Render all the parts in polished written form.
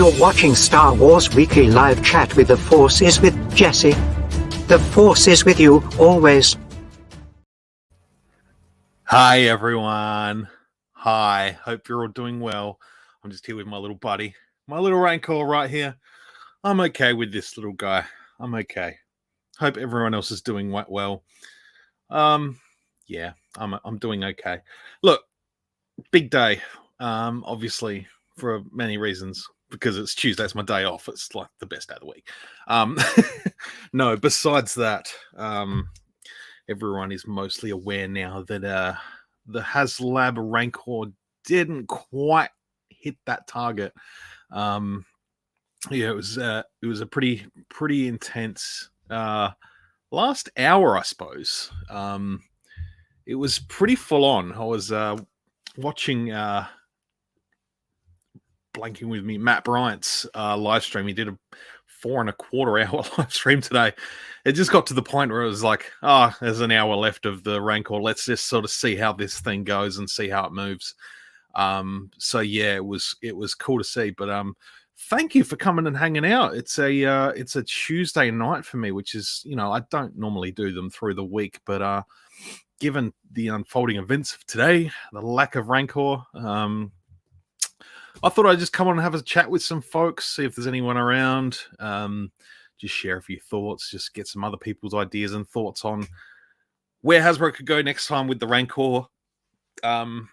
You're watching Star Wars Weekly Live Chat with The Force is with Jesse. The Force is with you, always. Hi, everyone. Hi. Hope you're all doing well. I'm just here with my little buddy, my little Rancor right here. I'm okay with this little guy. I'm okay. Hope everyone else is doing well. Yeah, I'm doing okay. Look, big day. Obviously for many reasons, because it's Tuesday, it's my day off. It's like the best day of the week. No, besides that, everyone is mostly aware now that the Haslab Rancor didn't quite hit that target. Yeah, it was a pretty intense last hour, I suppose. It was pretty full on. I was watching blanking with me, Matt Bryant's live stream. He did a 4.25 hour live stream today. It just got to the point where it was like, oh, there's an hour left of the Rancor. Let's just sort of see how this thing goes and see how it moves. So yeah, it was cool to see. But thank you for coming and hanging out. It's a Tuesday night for me, which is, I don't normally do them through the week, but given the unfolding events of today, the lack of Rancor, I thought I'd just come on and have a chat with some folks, see if there's anyone around, just share a few thoughts, just get some other people's ideas and thoughts on where Hasbro could go next time with the Rancor. But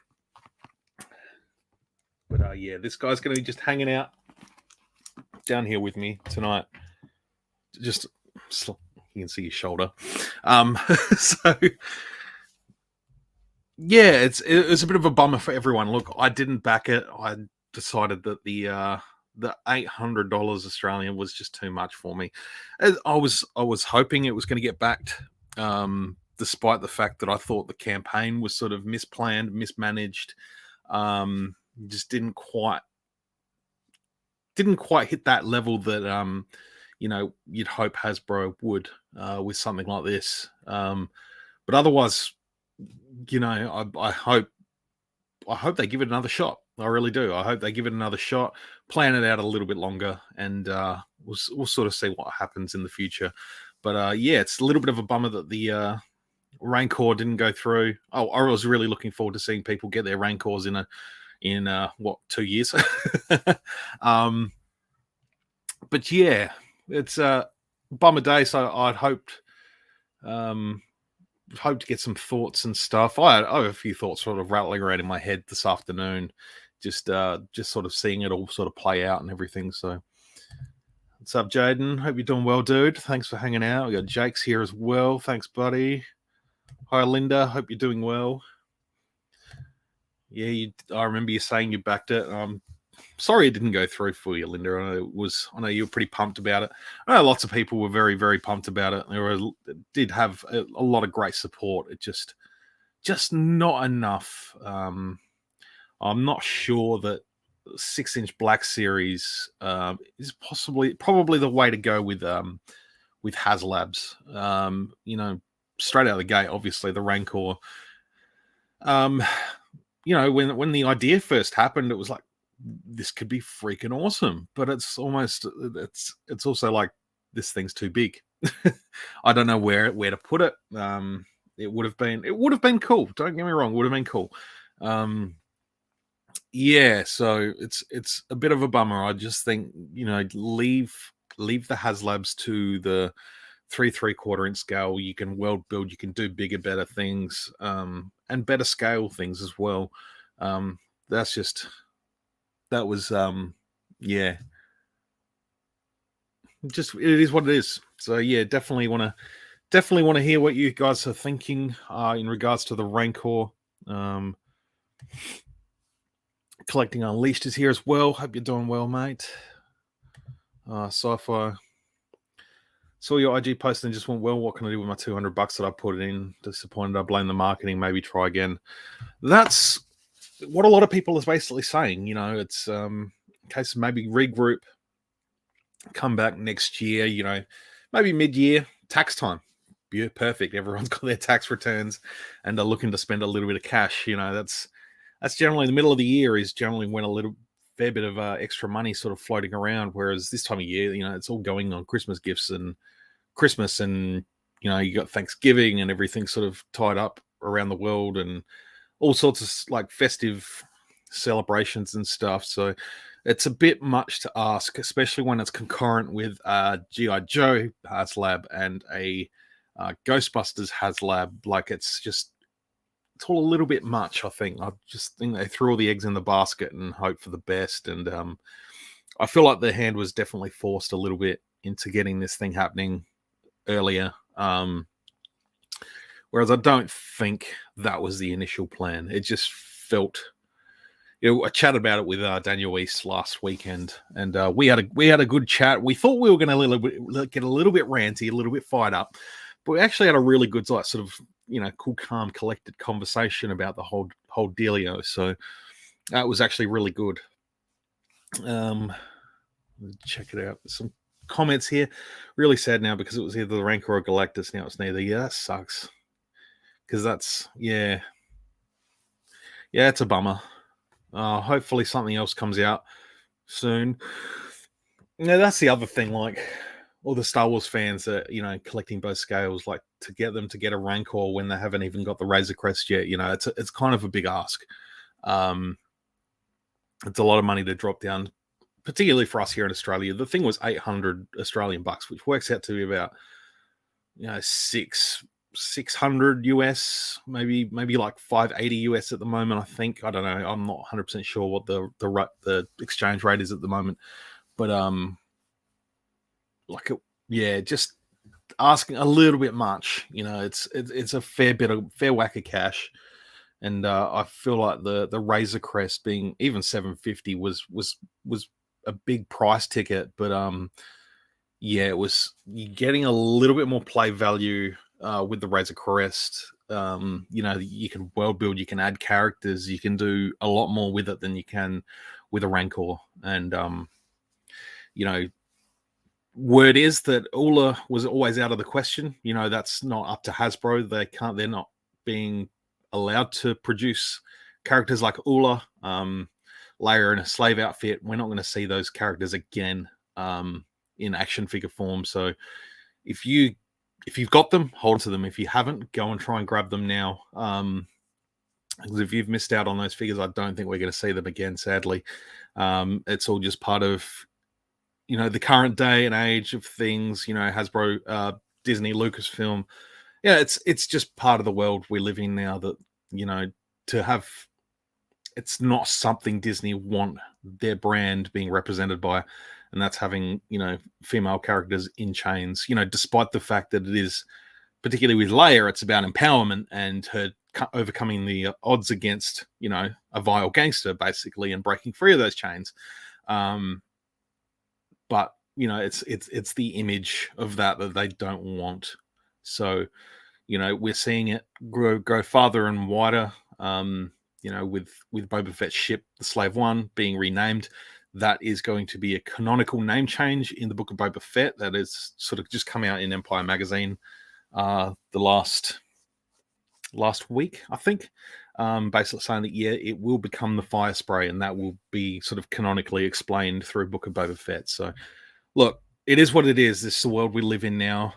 yeah, this guy's going to be just hanging out down here with me tonight. Just, you can see his shoulder. So yeah, it's a bit of a bummer for everyone. Look, I didn't back it. I decided that the $800 Australian was just too much for me. I was hoping it was going to get backed, despite the fact that I thought the campaign was sort of misplanned, mismanaged. Just didn't quite hit that level that you'd hope Hasbro would with something like this. But otherwise, I hope they give it another shot. I really do. I hope they give it another shot, plan it out a little bit longer, and we'll sort of see what happens in the future. But yeah, it's a little bit of a bummer that the Rancor didn't go through. Oh, I was really looking forward to seeing people get their Rancors in 2 years. But yeah, it's a bummer day. So I'd hoped to get some thoughts and stuff. I have a few thoughts sort of rattling around in my head this afternoon, just sort of seeing it all sort of play out and everything. So what's up, Jaden? Hope you're doing well, dude. Thanks for hanging out. We got Jake's here as well. Thanks, buddy. Hi, Linda. Hope you're doing well. Yeah, I remember you saying you backed it. Sorry it didn't go through for you, Linda. I know you were pretty pumped about it. I know lots of people were very, very pumped about it. It did have a lot of great support. It just not enough. I'm not sure that 6-inch Black Series is probably the way to go with Haslabs. Straight out of the gate, obviously the Rancor. When the idea first happened, it was like, this could be freaking awesome, but it's also like, this thing's too big. I don't know where to put it. It would have been cool. Don't get me wrong, it would have been cool. Yeah, so it's a bit of a bummer. I just think, leave the Haslabs to the 3 3/4 inch scale. You can world build, you can do bigger, better things, and better scale things as well. That was yeah, just, it is what it is. So yeah, definitely want to hear what you guys are thinking in regards to the Rancor. Collecting Unleashed is here as well. Hope you're doing well, mate. Sci-fi, saw your IG post and just went, well, what can I do with my $200 that I put in? Disappointed. I blame the marketing. Maybe try again. That's what a lot of people is basically saying. It's in case of maybe regroup, come back next year, maybe mid-year, tax time. Yeah, perfect. Everyone's got their tax returns and they're looking to spend a little bit of cash. That's generally the middle of the year is generally when fair bit of extra money sort of floating around. Whereas this time of year, it's all going on Christmas gifts and Christmas, and you got Thanksgiving and everything sort of tied up around the world, and all sorts of like festive celebrations and stuff. So it's a bit much to ask, especially when it's concurrent with G.I. Joe Haslab and a Ghostbusters Haslab. Like it's all a little bit much. I think they threw all the eggs in the basket and hope for the best. And I feel like the hand was definitely forced a little bit into getting this thing happening earlier. Whereas I don't think that was the initial plan. It just felt. I chatted about it with Daniel East last weekend, and we had a good chat. We thought we were going to get a little bit ranty, a little bit fired up, but we actually had a really good sort of cool, calm, collected conversation about the whole dealio. So that was actually really good. Check it out. Some comments here. Really sad now because it was either the Rancor or Galactus. Now it's neither. Yeah, that sucks. Because that's it's a bummer. Hopefully something else comes out soon. That's the other thing. Like all the Star Wars fans that collecting both scales, like to get them to get a Rancor when they haven't even got the Razor Crest yet. It's kind of a big ask. It's a lot of money to drop down, particularly for us here in Australia. The thing was 800 Australian bucks, which works out to be about 600 US, maybe like 580 US at the moment. I think. I don't know. I'm not 100% sure what the exchange rate is at the moment, but just asking a little bit much. It's a fair whack of cash, and I feel like the Razor Crest being even 750 was a big price ticket, but it was getting a little bit more play value with the Razor Crest. You can world build, you can add characters, you can do a lot more with it than you can with a Rancor. And word is that Ula was always out of the question. That's not up to Hasbro. They're not being allowed to produce characters like Ula, Leia in a slave outfit. We're not going to see those characters again in action figure form. So if you've got them, hold to them. If you haven't, go and try and grab them now. Because if you've missed out on those figures, I don't think we're going to see them again, sadly. It's all just part of, the current day and age of things, Hasbro, Disney, Lucasfilm. Yeah, it's just part of the world we live in now that, to have, it's not something Disney want their brand being represented by. And that's having, female characters in chains, despite the fact that it is, particularly with Leia, it's about empowerment and her overcoming the odds against, a vile gangster, basically, and breaking free of those chains. But, it's the image of that they don't want. So, we're seeing it grow farther and wider, with Boba Fett's ship, the Slave One, being renamed. That is going to be a canonical name change in the Book of Boba Fett. That is sort of just come out in Empire magazine the last week, I think. Basically saying that, it will become the Fire Spray, and that will be sort of canonically explained through Book of Boba Fett. So, look, it is what it is. This is the world we live in now.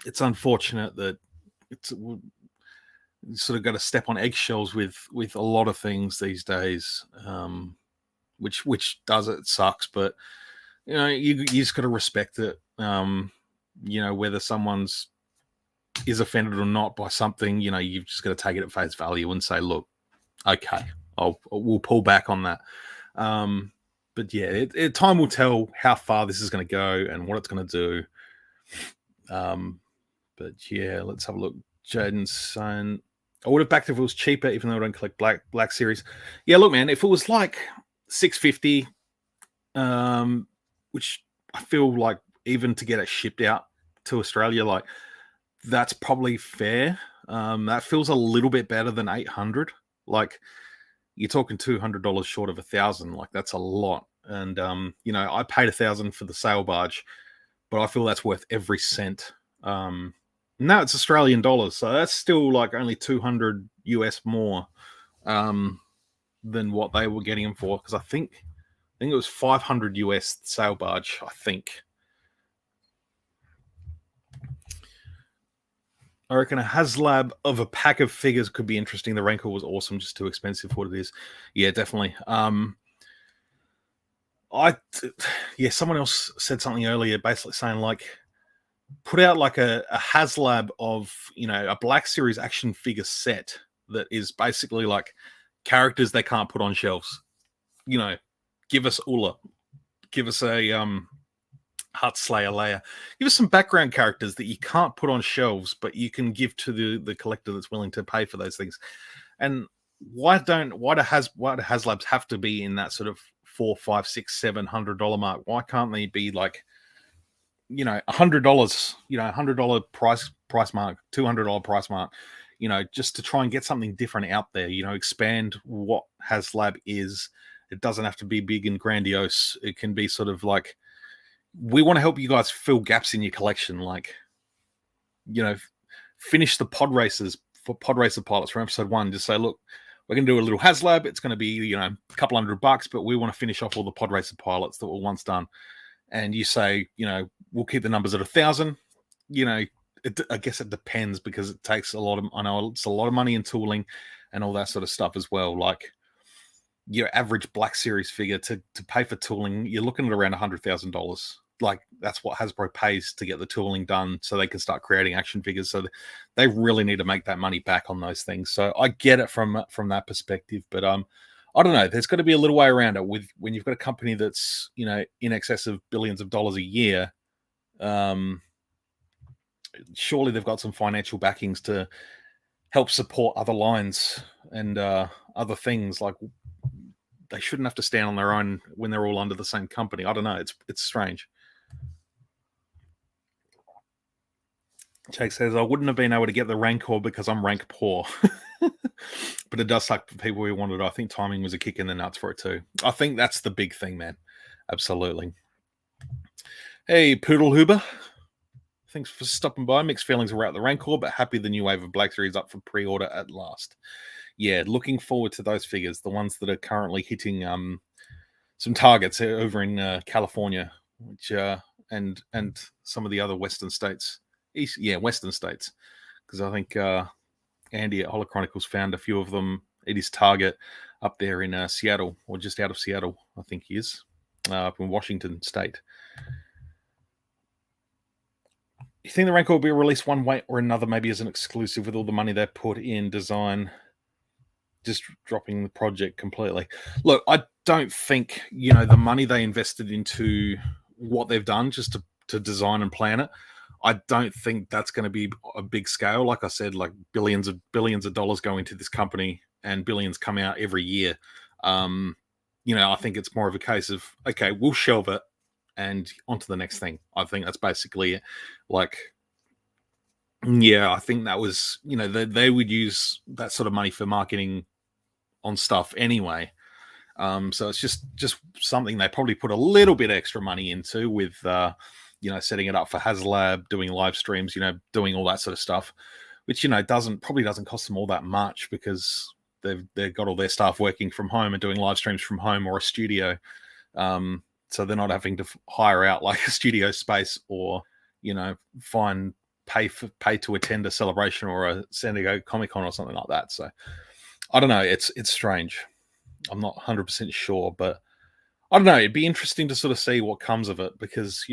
It's unfortunate that you sort of got to step on eggshells with a lot of things these days. Which does it sucks, but you just got to respect it. Whether someone's is offended or not by something, you've just got to take it at face value and say, look, okay, we'll pull back on that. But time will tell how far this is going to go and what it's going to do. But let's have a look. Jaden's saying, I would have backed if it was cheaper, even though I don't collect Black Series. Yeah, look, man, if it was like $650, which I feel like even to get it shipped out to Australia, like that's probably fair. That feels a little bit better than $800. Like you're talking $200 short of $1,000. Like that's a lot. And I paid $1,000 for the sail barge, but I feel that's worth every cent. Now it's Australian dollars, so that's still like only 200 US more. than what they were getting them for, because I think it was 500 US sail barge, I think. I reckon a Haslab of a pack of figures could be interesting. The Rancor was awesome, just too expensive for what it is. Yeah, definitely. Someone else said something earlier, basically saying like, put out like a Haslab of, a Black Series action figure set that is basically like characters they can't put on shelves. Give us Ulla, give us a Hut Slayer Leia, give us some background characters that you can't put on shelves, but you can give to the collector that's willing to pay for those things. And why do Haslabs have to be in that sort of $400, $500, $600, $700 mark? Why can't they be like, $100, $100 price mark, $200 price mark, just to try and get something different out there, expand what Haslab is. It doesn't have to be big and grandiose. It can be sort of like, we want to help you guys fill gaps in your collection. Like, finish the pod racer pilots from episode 1. Just say, look, we're going to do a little Haslab. It's going to be, a couple $100, but we want to finish off all the pod racer pilots that were once done. And you say, we'll keep the numbers at 1,000. I guess it depends, because it takes I know it's a lot of money in tooling and all that sort of stuff as well. Like, your average Black Series figure to pay for tooling, you're looking at around $100,000. Like, that's what Hasbro pays to get the tooling done so they can start creating action figures. So they really need to make that money back on those things. So I get it from that perspective, but I don't know. There's got to be a little way around it when you've got a company that's, in excess of billions of dollars a year. Surely they've got some financial backings to help support other lines and other things. Like, they shouldn't have to stand on their own when they're all under the same company. I don't know. It's strange. Jake says, I wouldn't have been able to get the Rancor because I'm rank poor. But it does suck for people who wanted it. I think timing was a kick in the nuts for it too. I think that's the big thing, man. Absolutely. Hey, Poodle Huber. Thanks for stopping by. Mixed feelings about the Rancor, but happy the new wave of Black Series up for pre-order at last. Yeah, looking forward to those figures, the ones that are currently hitting some targets over in California, which and some of the other Western states. Western states, because I think Andy at Holochronicles found a few of them at his target up there in Seattle, or just out of Seattle, I think he is, up in Washington State. You think the Rancor will be released one way or another, maybe as an exclusive, with all the money they put in design, just dropping the project completely? Look, I don't think, the money they invested into what they've done just to design and plan it, I don't think that's going to be a big scale. Like I said, like billions of dollars go into this company and billions come out every year. I think it's more of a case of, okay, we'll shelve it and on to the next thing. I think that's basically it. Like, yeah, I think that was, they would use that sort of money for marketing on stuff anyway. So it's just something they probably put a little bit extra money into with, setting it up for Haslab, doing live streams, doing all that sort of stuff, which, probably doesn't cost them all that much, because they've got all their staff working from home and doing live streams from home or a studio. So they're not having to hire out like a studio space or, pay to attend a celebration or a San Diego Comic-Con or something like that. So I don't know. It's strange. I'm not 100% sure, but I don't know. It'd be interesting to sort of see what comes of it, because,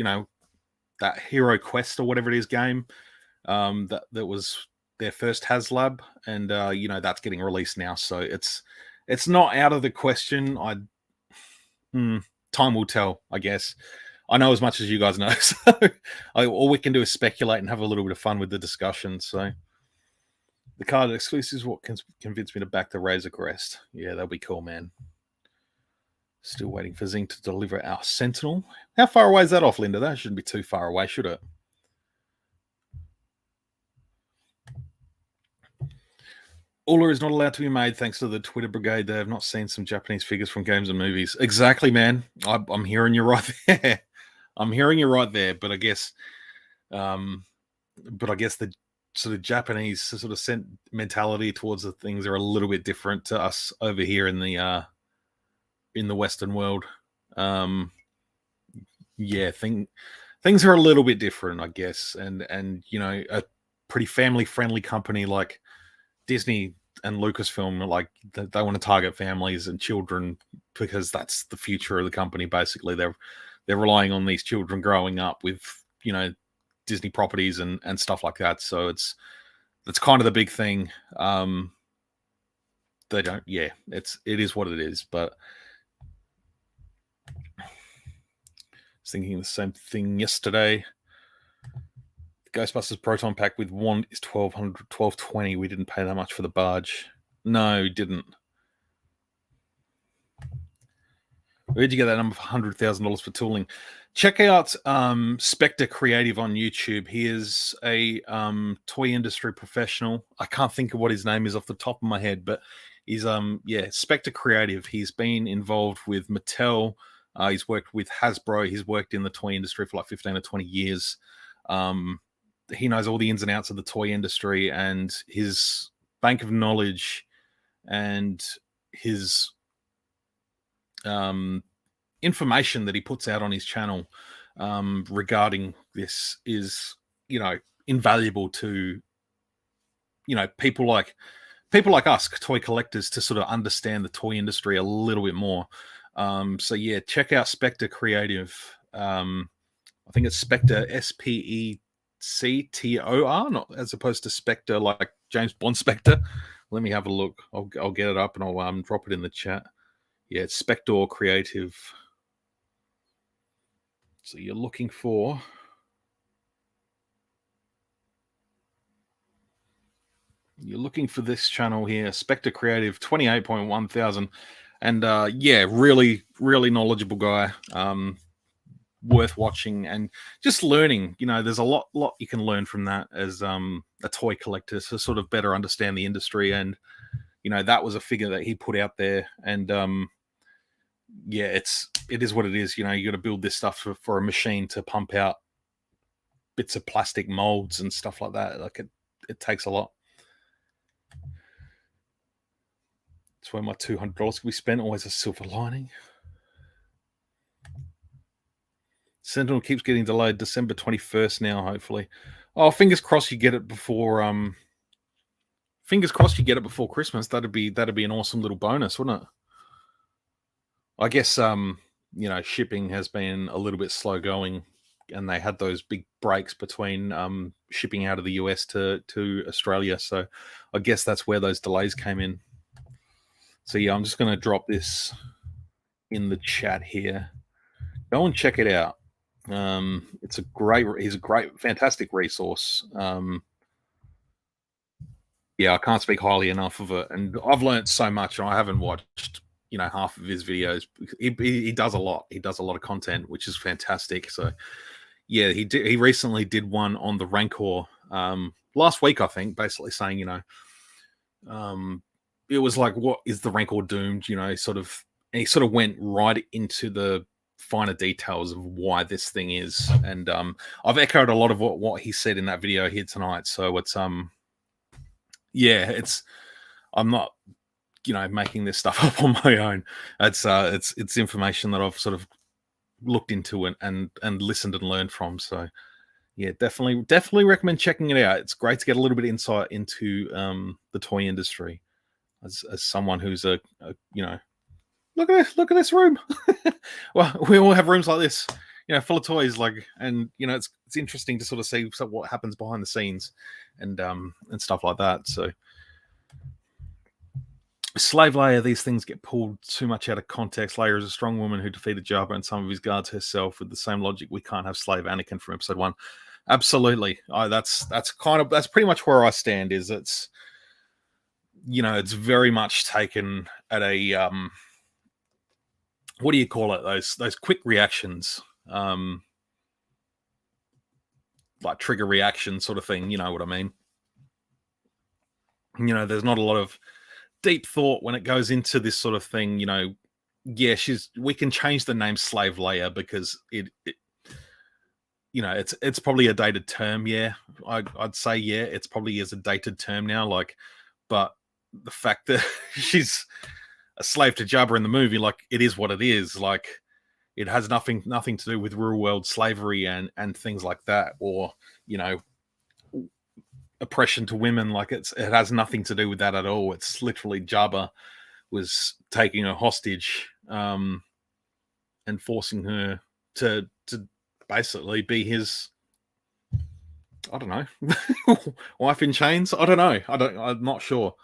that Hero Quest or whatever it is game, that was their first Haslab, and that's getting released now. So it's not out of the question. Time will tell, I guess. I know as much as you guys know, so all we can do is speculate and have a little bit of fun with the discussion. So the card exclusives is what convinced me to back the Razor Crest. Yeah, that'll be cool, man. Still waiting for Zing to deliver our Sentinel. How far away is that off, Linda? That shouldn't be too far away, should it? Ulla is not allowed to be made thanks to the Twitter brigade. They have not seen some Japanese figures from games and movies. Exactly, man. I'm hearing you right there. I'm hearing you right there. But I guess the sort of Japanese sort of mentality towards the things are a little bit different to us over here in the Western world. Yeah, things are a little bit different, I guess, and a pretty family friendly company like Disney and Lucasfilm, like they want to target families and children because that's the future of the company. Basically, they're relying on these children growing up with Disney properties and stuff like that. So that's kind of the big thing. They don't. Yeah, it is what it is. But I was thinking the same thing yesterday. Ghostbusters Proton Pack with wand is 1220. We didn't pay that much for the barge. No, we didn't. Where'd you get that number for $100,000 for tooling? Check out Spectre Creative on YouTube. He is a toy industry professional. I can't think of what his name is off the top of my head, but he's Spectre Creative. He's been involved with Mattel. He's worked with Hasbro. He's worked in the toy industry for like 15 or 20 years. He knows all the ins and outs of the toy industry, and his bank of knowledge and his information that he puts out on his channel regarding this is invaluable to people like us toy collectors to sort of understand the toy industry a little bit more. So yeah, check out Spectre Creative. I think it's Spectre, SPECTOR, not as opposed to Spectre like James Bond Spectre. Let me have a look. I'll get it up and I'll drop it in the chat. Yeah, it's Spectre Creative. So you're looking for this channel here, Spectre Creative, 28.1 thousand, and yeah, really, really knowledgeable guy. Worth watching and just learning. There's a lot you can learn from that as a toy collector to sort of better understand the industry. And that was a figure that he put out there, and yeah, it is what it is. You got to build this stuff for a machine to pump out bits of plastic molds and stuff like that. Like it takes a lot. That's where my $200 can be spent. Always a silver lining. Sentinel keeps getting delayed. December 21st now, hopefully. Oh, fingers crossed you get it before. Fingers crossed you get it before Christmas. That'd be an awesome little bonus, wouldn't it? I guess shipping has been a little bit slow going, and they had those big breaks between shipping out of the US to Australia. So I guess that's where those delays came in. So yeah, I'm just going to drop this in the chat here. Go and check it out. He's a great, fantastic resource. Yeah, I can't speak highly enough of it, and I've learned so much. And I haven't watched half of his videos. He does a lot. He does a lot of content, which is fantastic. So yeah, he recently did one on the Rancor last week, I think, basically saying it was like, what is the Rancor doomed? Sort of, and he sort of went right into the finer details of why this thing is. And I've echoed a lot of what he said in that video here tonight. So it's yeah, I'm not making this stuff up on my own. It's information that I've sort of looked into and listened and learned from. So yeah, definitely recommend checking it out. It's great to get a little bit of insight into the toy industry as someone who's a look at this room. Well, we all have rooms like this, full of toys. And it's interesting to sort of see what happens behind the scenes and stuff like that. So, Slave Leia, these things get pulled too much out of context. Leia is a strong woman who defeated Jabba and some of his guards herself. With the same logic, we can't have slave Anakin from Episode 1. Absolutely, that's pretty much where I stand. Is it's very much taken at a what do you call it? Those quick reactions, like trigger reaction sort of thing. You know what I mean? There's not a lot of deep thought when it goes into this sort of thing. Yeah, we can change the name Slave Leia because it's probably a dated term. Yeah, I'd say it's probably is a dated term now. Like, but the fact that she's a slave to Jabba in the movie, like, it is what it is. Like, it has nothing to do with real world slavery and things like that, or oppression to women. Like, it has nothing to do with that at all. It's literally Jabba was taking her hostage, and forcing her to basically be his, I don't know, wife in chains. I don't know. I'm not sure.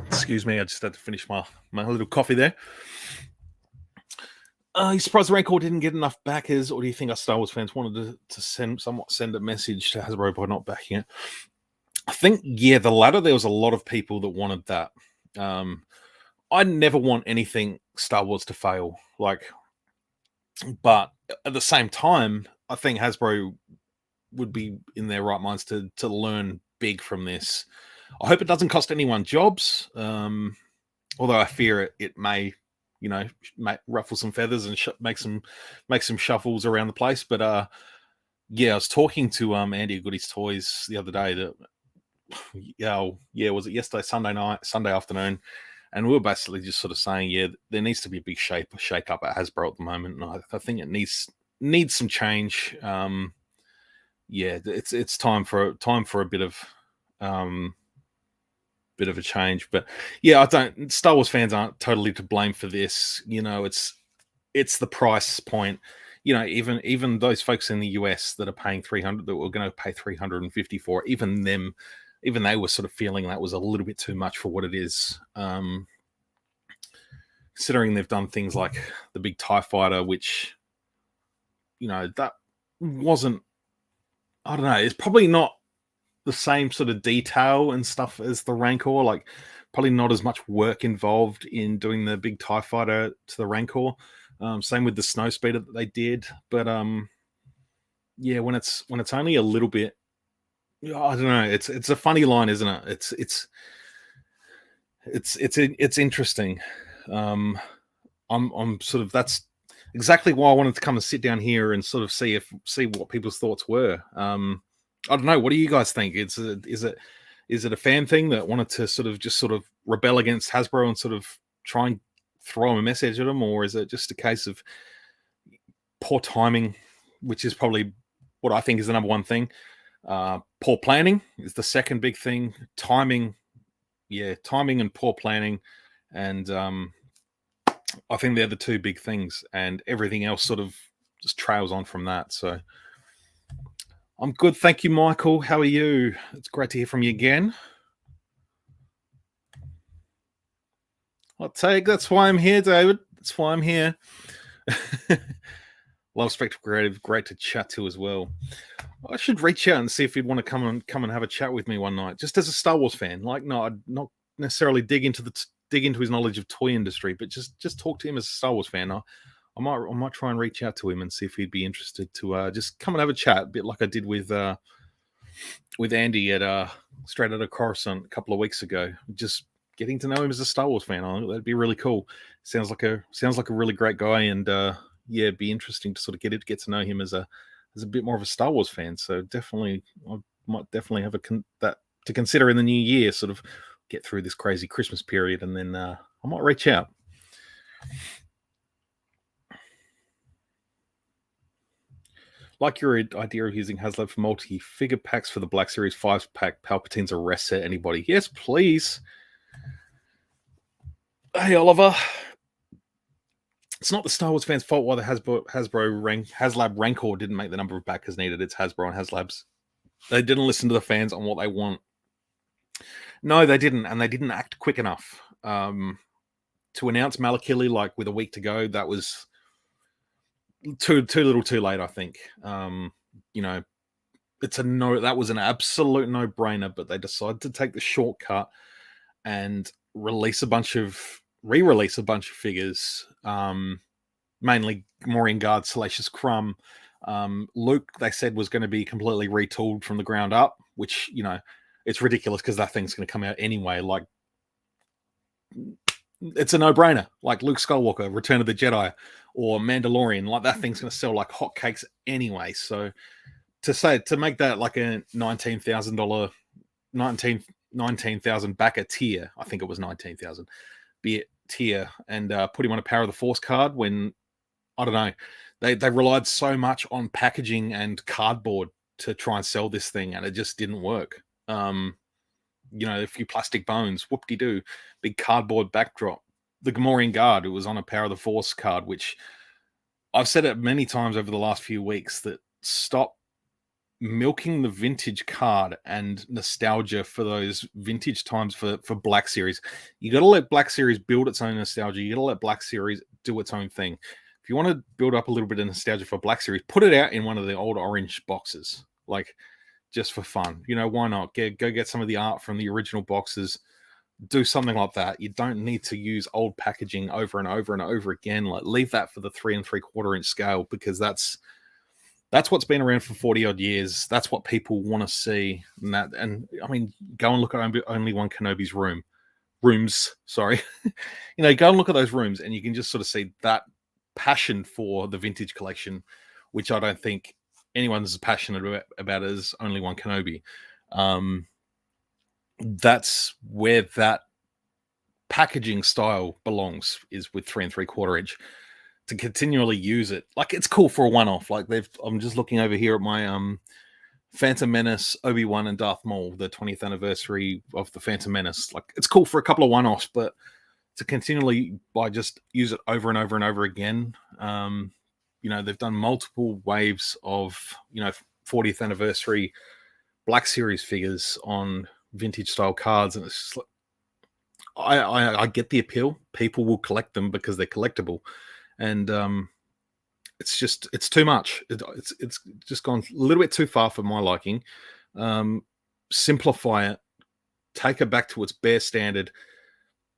Excuse me, I just had to finish my little coffee there. You surprised the Rancor didn't get enough backers, or do you think us Star Wars fans wanted to send a message to Hasbro by not backing it? I think, the latter. There was a lot of people that wanted that. I never want anything Star Wars to fail, like, but at the same time, I think Hasbro would be in their right minds to learn big from this. I hope it doesn't cost anyone jobs, although I fear it may, ruffle some feathers and make some shuffles around the place. But I was talking to Andy at Goody's Toys the other day. That was it yesterday, Sunday afternoon, and we were basically just sort of saying, there needs to be a big shake up at Hasbro at the moment, and I think it needs some change. It's time for a bit of a change. But Star Wars fans aren't totally to blame for this. It's the price point. Even those folks in the US that are paying $300, that were going to pay $350 for, even they were sort of feeling that was a little bit too much for what it is. Considering they've done things like the big TIE fighter, which, that wasn't, I don't know, it's probably not the same sort of detail and stuff as the Rancor. Like, probably not as much work involved in doing the big TIE fighter to the Rancor. Same with the Snowspeeder that they did. But when it's only a little bit, I don't know. It's a funny line, isn't it? It's interesting. I'm sort of, that's exactly why I wanted to come and sit down here and sort of see what people's thoughts were. I don't know. What do you guys think? Is it a fan thing that wanted to sort of rebel against Hasbro and sort of try and throw them a message at them, or is it just a case of poor timing, which is probably what I think is the number one thing? Poor planning is the second big thing. Timing and poor planning, and I think they're the two big things, and everything else sort of just trails on from that. So I'm good, thank you, Michael. How are you? It's great to hear from you again. I'll take. That's why I'm here, David. That's why I'm here. Love Spectral Creative, great to chat to as well. I should reach out and see if he'd want to come and have a chat with me one night, just as a Star Wars fan. Like, no, I'd not necessarily dig into his knowledge of toy industry, but just talk to him as a Star Wars fan. I might try and reach out to him and see if he'd be interested to just come and have a chat, a bit like I did with Andy at Straight Outta Coruscant a couple of weeks ago. Just getting to know him as a Star Wars fan, that'd be really cool. Sounds like a really great guy, and it'd be interesting to sort of get to know him as a bit more of a Star Wars fan. So definitely, I might definitely have that to consider in the new year. Sort of get through this crazy Christmas period, and then I might reach out. Like your idea of using Haslab for multi-figure packs for the Black Series 5-pack Palpatine's arrest set. Anybody? Yes, please. Hey, Oliver. It's not the Star Wars fans' fault why the Haslab Rancor didn't make the number of backers needed. It's Hasbro and Haslab's. They didn't listen to the fans on what they want. No, they didn't, and they didn't act quick enough. To announce Malakili like with a week to go, that was too little, too late. I think. It's that was an absolute no-brainer, but they decided to take the shortcut and re-release a bunch of figures, mainly Maureen Guard, Salacious Crumb. Luke, they said, was going to be completely retooled from the ground up, which, it's ridiculous because that thing's going to come out anyway, like it's a no-brainer. Like Luke Skywalker, Return of the Jedi, or Mandalorian. Like that thing's going to sell like hotcakes anyway. So to make that like a $19,000, 19,000 backer tier, I think it was 19,000 be it tier, and put him on a Power of the Force card when, I don't know, they relied so much on packaging and cardboard to try and sell this thing, and it just didn't work. A few plastic bones, whoop-de-doo, big cardboard backdrop. The Gamorrean Guard, it was on a Power of the Force card, which I've said it many times over the last few weeks that stop milking the vintage card and nostalgia for those vintage times for Black Series. You got to let Black Series build its own nostalgia. You got to let Black Series do its own thing. If you want to build up a little bit of nostalgia for Black Series, put it out in one of the old orange boxes, like just for fun. Why not? Go get some of the art from the original boxes. Do something like that. You don't need to use old packaging over and over and over again. Like leave that for the 3 3/4 inch scale, because that's what's been around for 40 odd years. That's what people want to see. And I mean, go and look at Only One Kenobi's rooms. Sorry, go and look at those rooms, and you can just sort of see that passion for the vintage collection, which I don't think anyone's as passionate about as Only One Kenobi. That's where that packaging style belongs, is with 3 3/4 inch. To continually use it, like it's cool for a one-off. Like I'm just looking over here at my Phantom Menace, Obi-Wan, and Darth Maul, the 20th anniversary of the Phantom Menace. Like it's cool for a couple of one-offs, but to continually just use it over and over and over again. They've done multiple waves of 40th anniversary Black Series figures on vintage style cards, and it's just like, I get the appeal. People will collect them because they're collectible. And it's too much. It's just gone a little bit too far for my liking. Simplify it, take it back to its bare standard,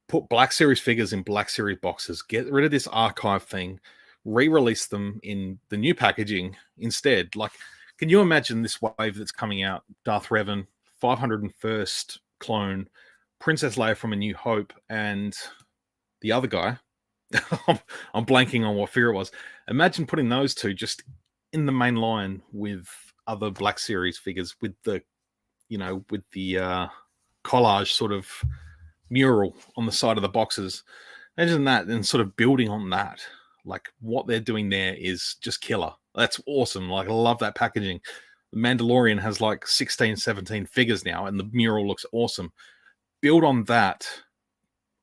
put Black Series figures in Black Series boxes, get rid of this archive thing, re-release them in the new packaging instead. Like, can you imagine this wave that's coming out? Darth Revan, 501st clone, Princess Leia from A New Hope, and the other guy. I'm blanking on what figure it was. Imagine putting those two just in the main line with other Black Series figures with the collage sort of mural on the side of the boxes. Imagine that, and sort of building on that. Like what they're doing there is just killer. That's awesome. Like I love that packaging. The Mandalorian has like 16, 17 figures now, and the mural looks awesome. Build on that.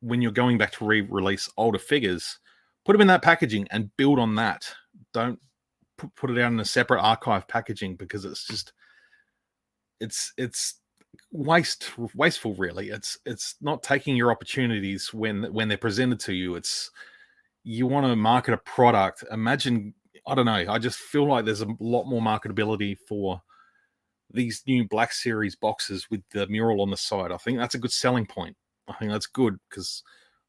When you're going back to re-release older figures, put them in that packaging and build on that. Don't put it out in a separate archive packaging, because it's just it's wasteful. Really, it's not taking your opportunities when they're presented to you. You want to market a product. Imagine, I don't know. I just feel like there's a lot more marketability for these new Black Series boxes with the mural on the side. I think that's a good selling point. I think that's good, because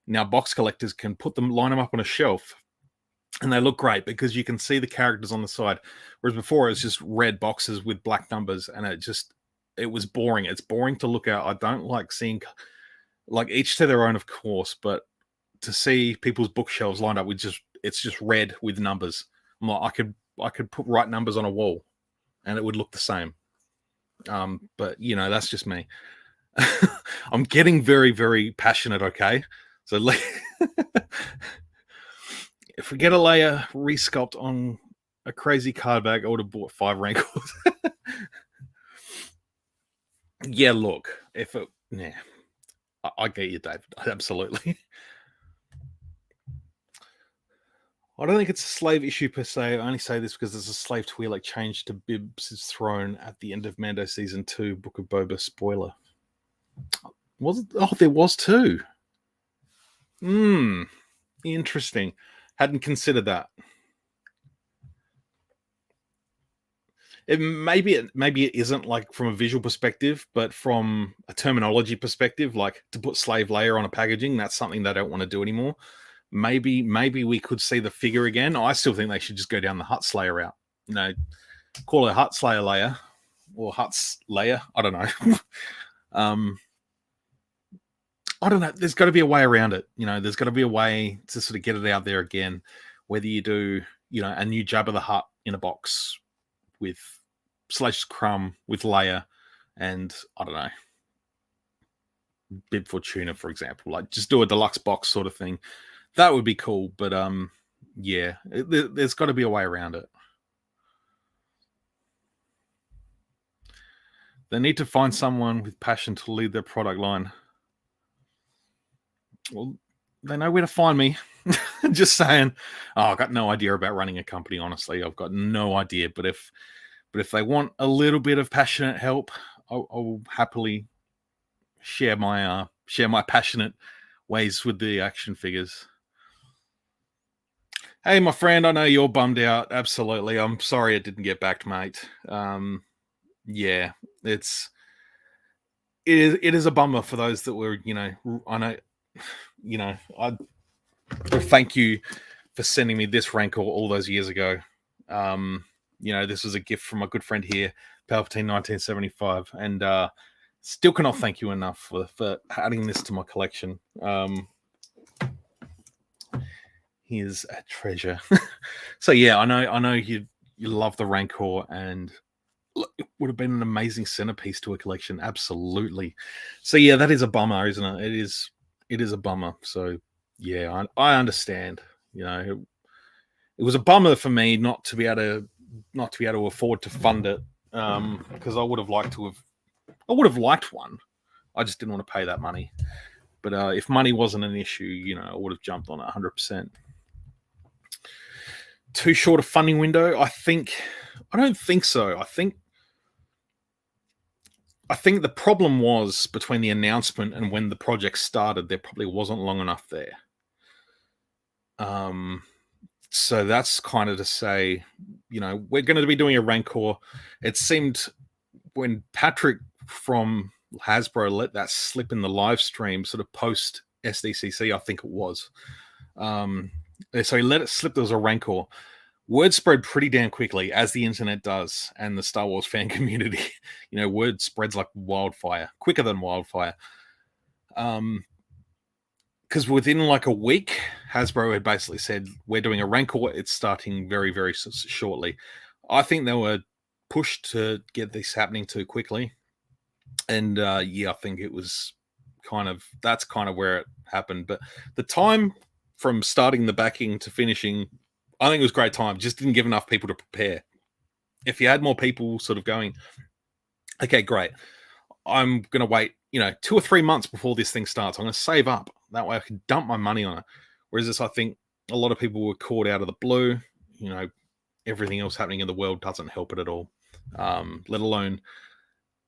now box collectors can line them up on a shelf, and they look great because you can see the characters on the side. Whereas before it was just red boxes with black numbers, and it was boring. It's boring to look at. I don't like seeing, like, each to their own, of course, but to see people's bookshelves lined up with it's just red with numbers. I'm like, I could put right numbers on a wall and it would look the same. But that's just me. I'm getting very, very passionate, okay? So if we get a Leia resculpt on a crazy card bag, I would have bought 5 Rancors. Yeah, look, I get you, David. Absolutely. I don't think it's a slave issue per se. I only say this because there's a slave Twi'lek change to Bibs' throne at the end of Mando Season 2, Book of Boba spoiler. Was it? Oh, there was too. Interesting. Hadn't considered that. Maybe it isn't, like, from a visual perspective, but from a terminology perspective, like to put slave Leia on a packaging, that's something they don't want to do anymore. Maybe we could see the figure again. I still think they should just go down the Hutt Slayer route. Call it Hutt Slayer Leia or Hutt's Leia. I don't know. I don't know. There's got to be a way around it. There's got to be a way to sort of get it out there again. Whether you do, a new Jabba the Hutt in a box with Salacious Crumb, with Leia, and I don't know, Bib Fortuna, for example. Like, just do a deluxe box sort of thing. That would be cool. But yeah, there's got to be a way around it. They need to find someone with passion to lead their product line. Well, they know where to find me. Just saying. I've got no idea about running a company, honestly. I've got no idea. But if they want a little bit of passionate help, I'll happily share my passionate ways with the action figures. Hey, my friend, I know you're bummed out. Absolutely. I'm sorry it didn't get back, mate. Yeah, it is a bummer for those that were, I know, I thank you for sending me this Rancor all those years ago. This was a gift from my good friend here, Palpatine 1975, and still cannot thank you enough for adding this to my collection. He is a treasure. So yeah, I know you love the Rancor, and it would have been an amazing centerpiece to a collection. Absolutely. So yeah, that is a bummer, isn't it? It is a bummer. So yeah, I understand. It was a bummer for me not to be able to afford to fund it, because I would have liked one. I just didn't want to pay that money. But if money wasn't an issue, I would have jumped on it 100%. Too short a funding window? I don't think so. I think the problem was between the announcement and when the project started, there probably wasn't long enough there. So that's kind of to say, we're going to be doing a Rancor. It seemed when Patrick from Hasbro let that slip in the live stream, sort of post SDCC, I think it was. So he let it slip. There was a Rancor. Word spread pretty damn quickly, as the internet does, and the Star Wars fan community. Word spreads like wildfire, quicker than wildfire. Because within like a week, Hasbro had basically said, we're doing a Rancor. It's starting very, very shortly. I think they were pushed to get this happening too quickly. And yeah, I think it was that's kind of where it happened. But the time from starting the backing to finishing, I think it was a great time. Just didn't give enough people to prepare. If you had more people sort of going, okay, great, I'm going to wait, 2 or 3 months before this thing starts. I'm going to save up. That way I can dump my money on it. Whereas this, I think a lot of people were caught out of the blue. Everything else happening in the world doesn't help it at all. Let alone,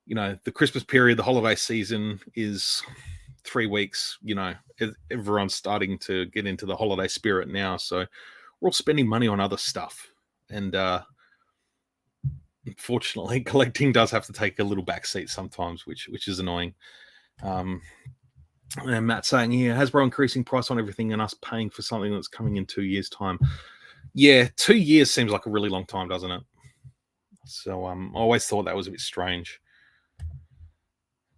the Christmas period, the holiday season is 3 weeks. Everyone's starting to get into the holiday spirit now. So we're all spending money on other stuff. And unfortunately, collecting does have to take a little backseat sometimes, which is annoying. And Matt saying here, Hasbro increasing price on everything and us paying for something that's coming in 2 years' time. Yeah, 2 years seems like a really long time, doesn't it? So I always thought that was a bit strange.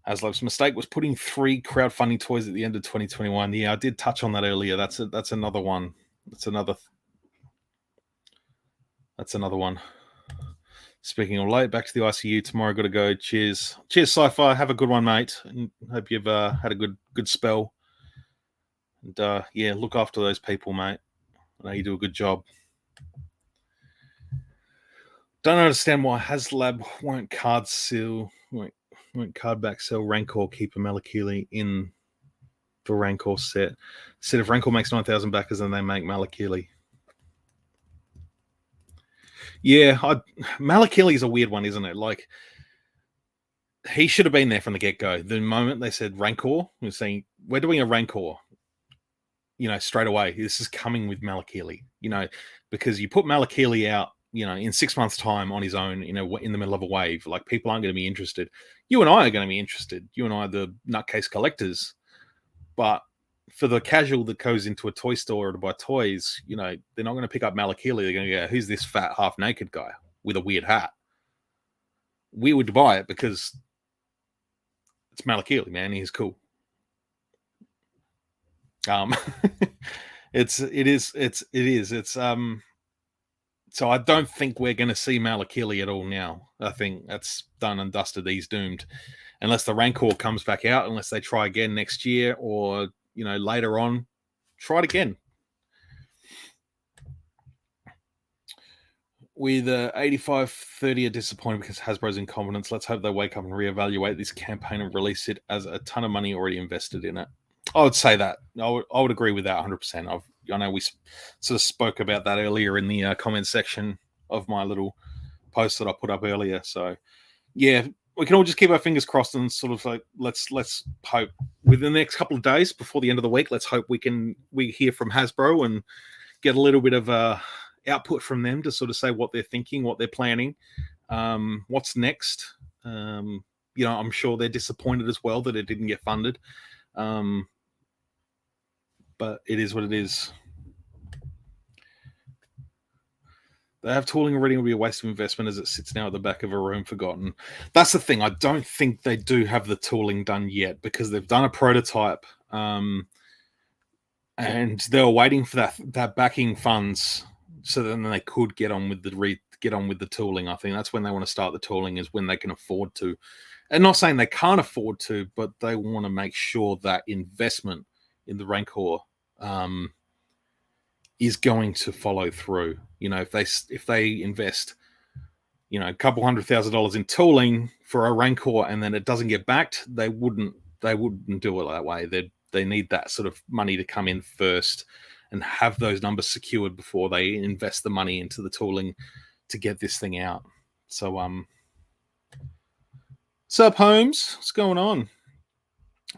Haslab's mistake was putting 3 crowdfunding toys at the end of 2021. Yeah, I did touch on that earlier. That's another one. That's another one. Speaking of late, back to the ICU tomorrow. Got to go. Cheers, Sci-Fi. Have a good one, mate. And hope you've had a good spell. And yeah, look after those people, mate. I know you do a good job. Don't understand why Haslab won't card back sell Rancor Keeper Malakili in the Rancor set. Said if Rancor makes 9,000 backers, then they make Malakili. Yeah, Malakili is a weird one, isn't it? Like, he should have been there from the get-go. The moment they said Rancor, we were saying, we're doing a Rancor, straight away. This is coming with Malakili, because you put Malakili out, in 6 months' time on his own, in the middle of a wave. Like, people aren't going to be interested. You and I are going to be interested. You and I are the nutcase collectors. But for the casual that goes into a toy store to buy toys, they're not going to pick up Malakili. They're going to go, who's this fat, half-naked guy with a weird hat? We would buy it because it's Malakili, man. He's cool. Um, it is. So I don't think we're going to see Malakili at all now. I think that's done and dusted. He's doomed, unless the Rancor comes back out, unless they try again next year or later on, try it again. With 85-30 are disappointed because Hasbro's incompetence. Let's hope they wake up and reevaluate this campaign and release it as a ton of money already invested in it. I would say that. I would agree with that 100%. I know we sort of spoke about that earlier in the comment section of my little post that I put up earlier. So, yeah, we can all just keep our fingers crossed and sort of like let's hope within the next couple of days before the end of the week. Let's hope we hear from Hasbro and get a little bit of output from them to sort of say what they're thinking, what they're planning, what's next. I'm sure they're disappointed as well that it didn't get funded. But it is what it is. They have tooling already, will be a waste of investment as it sits now at the back of a room forgotten. That's the thing. I don't think they do have the tooling done yet because they've done a prototype and they were waiting for that backing funds so then they could get on with the tooling. I think that's when they want to start the tooling, is when they can afford to. And not saying they can't afford to, but they want to make sure that investment in the Rancor is going to follow through. If they invest, a couple $100,000 in tooling for a Rancor and then it doesn't get backed, they wouldn't do it that way. They need that sort of money to come in first and have those numbers secured before they invest the money into the tooling to get this thing out. So, Sup Holmes, what's going on?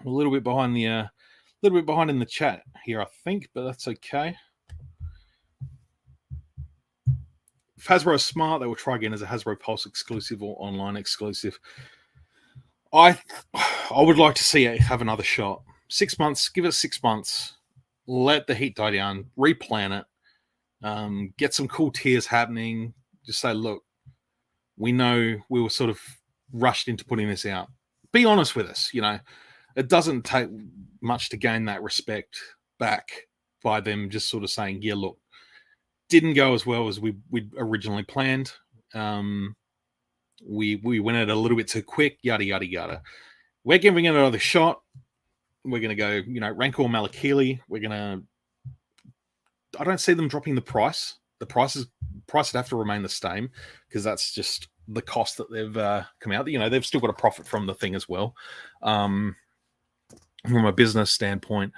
A little bit behind in the chat here, I think, but that's okay. If Hasbro is smart, they will try again as a Hasbro Pulse exclusive or online exclusive. I would like to see it have another shot. 6 months, give it 6 months. Let the heat die down, replan it, get some cool tiers happening. Just say, look, we know we were sort of rushed into putting this out. Be honest with us. It doesn't take much to gain that respect back by them just sort of saying, yeah, look, didn't go as well as we originally planned. We went at it a little bit too quick, yada, yada, yada. We're giving it another shot. We're going to go, Rancor Malakili. I don't see them dropping the price. The price would have to remain the same because that's just the cost that they've come out. They've still got a profit from the thing as well, from a business standpoint.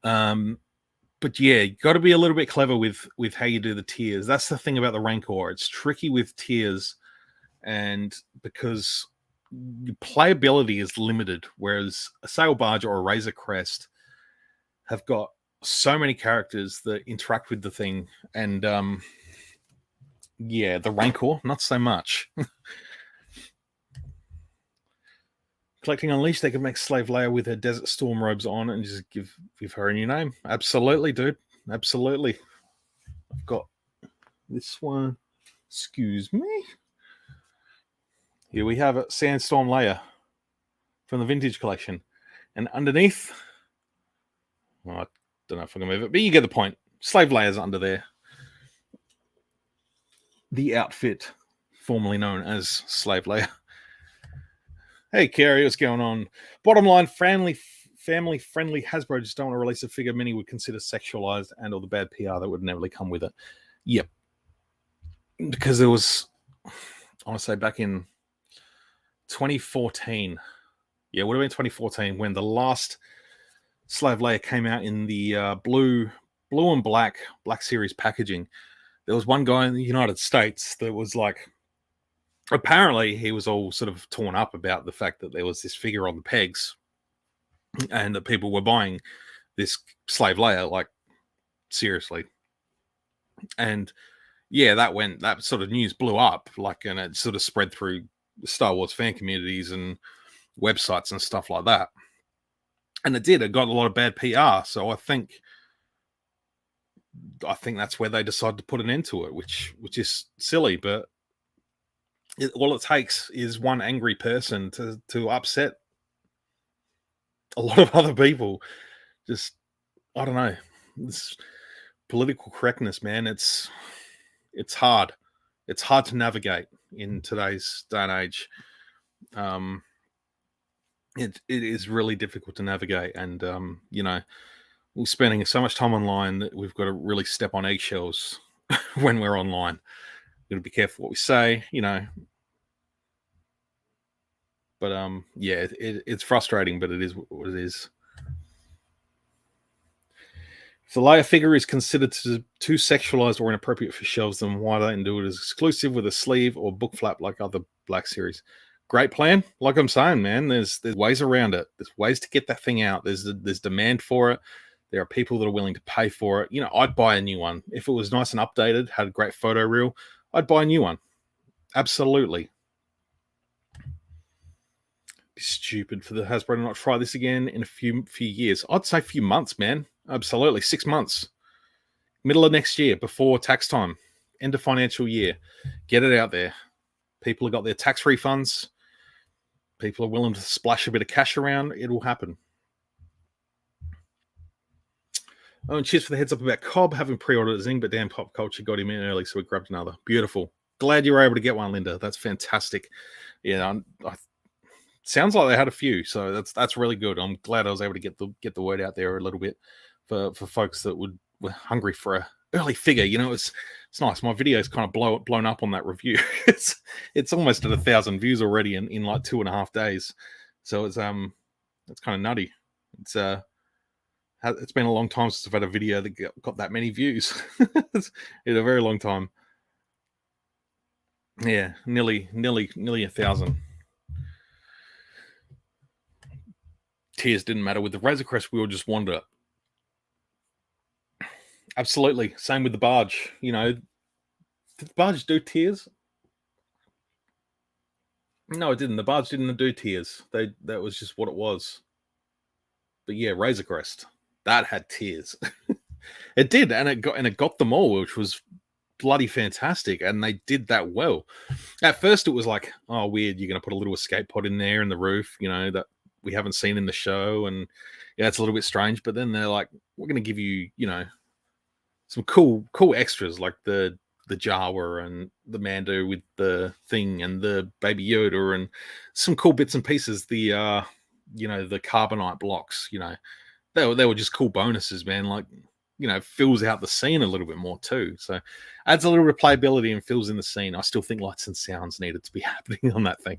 But yeah, you got to be a little bit clever with how you do the tiers. That's the thing about the Rancor. It's tricky with tiers, and because playability is limited, whereas a Sail Barge or a Razor Crest have got so many characters that interact with the thing, and the Rancor, not so much. Collecting Unleashed, they could make Slave Leia with her Desert Storm robes on and just give her a new name. Absolutely, dude. Absolutely. I've got this one. Excuse me. Here we have it, Sandstorm Leia from the Vintage Collection. And underneath, I don't know if I can move it, but you get the point. Slave Leia's under there. The outfit formerly known as Slave Leia. Hey, Kerry, what's going on? Bottom line, family-friendly Hasbro just don't want to release a figure many would consider sexualized and all the bad PR that would inevitably come with it. Yep. Because there was, I want to say back in 2014. Yeah, it would have been 2014 when the last Slave Leia came out in the blue and black series packaging. There was one guy in the United States that was like, apparently he was all sort of torn up about the fact that there was this figure on the pegs and that people were buying this Slave Leia, like, seriously. And yeah, that sort of news blew up, like, and it sort of spread through Star Wars fan communities and websites and stuff like that. And it got a lot of bad PR. So I think that's where they decided to put an end to it, which is silly, but all it takes is one angry person to upset a lot of other people. Just I don't know. This political correctness, man. It's hard. It's hard to navigate in today's day and age. It is really difficult to navigate, and we're spending so much time online that we've got to really step on eggshells when we're online. We've got to be careful what we say, But yeah, it's frustrating, but it is what it is. If the layer figure is considered too sexualized or inappropriate for shelves, then why don't do it as exclusive with a sleeve or book flap like other Black Series? Great plan. Like I'm saying, man, there's ways around it. There's ways to get that thing out. There's demand for it. There are people that are willing to pay for it. I'd buy a new one. If it was nice and updated, had a great photo reel, I'd buy a new one. Absolutely. Be stupid for the Hasbro to not try this again in a few years. I'd say a few months, man. Absolutely. 6 months. Middle of next year, before tax time. End of financial year. Get it out there. People have got their tax refunds. People are willing to splash a bit of cash around. It will happen. Oh, and cheers for the heads up about Cobb having pre-ordered a Zing, but damn, pop culture got him in early, so we grabbed another. Beautiful. Glad you were able to get one, Linda. That's fantastic. Yeah, sounds like they had a few, so that's really good. I'm glad I was able to get the word out there a little bit for folks that were hungry for a early figure. It's nice. My video's kind of blown up on that review. it's almost at 1,000 views already in like 2.5 days. So it's kind of nutty. It's been a long time since I've had a video that got that many views. It's a very long time. Yeah, nearly 1,000. Tears didn't matter with the Razor Crest. We all just wanted it. Absolutely. Same with the barge. Did the barge do tears? No, it didn't. The barge didn't do tears. That was just what it was. But yeah, Razor Crest. That had tears. It did, and it got them all, which was bloody fantastic. And they did that well. At first, it was like, oh, weird. You're going to put a little escape pod in there in the roof, that we haven't seen in the show, and yeah, it's a little bit strange. But then they're like, we're going to give you, some cool extras like the Jawa and the Mando with the thing and the Baby Yoda and some cool bits and pieces. The the carbonite blocks. They were just cool bonuses, man. Like, fills out the scene a little bit more too. So adds a little replayability and fills in the scene. I still think lights and sounds needed to be happening on that thing.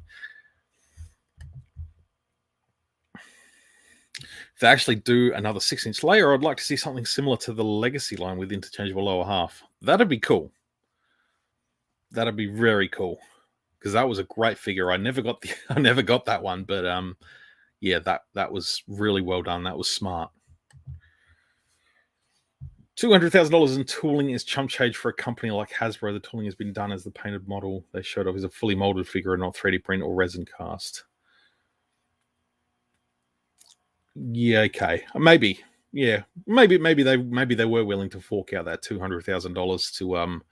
If they actually do another 6-inch layer, I'd like to see something similar to the Legacy line with interchangeable lower half. That'd be cool. That'd be very cool, because that was a great figure. I never got that one, but yeah, that was really well done. That was smart. $200,000 in tooling is chump change for a company like Hasbro. The tooling has been done as the painted model they showed off is a fully molded figure and not 3D print or resin cast. Yeah, okay, maybe. Yeah, maybe they were willing to fork out that $200,000 to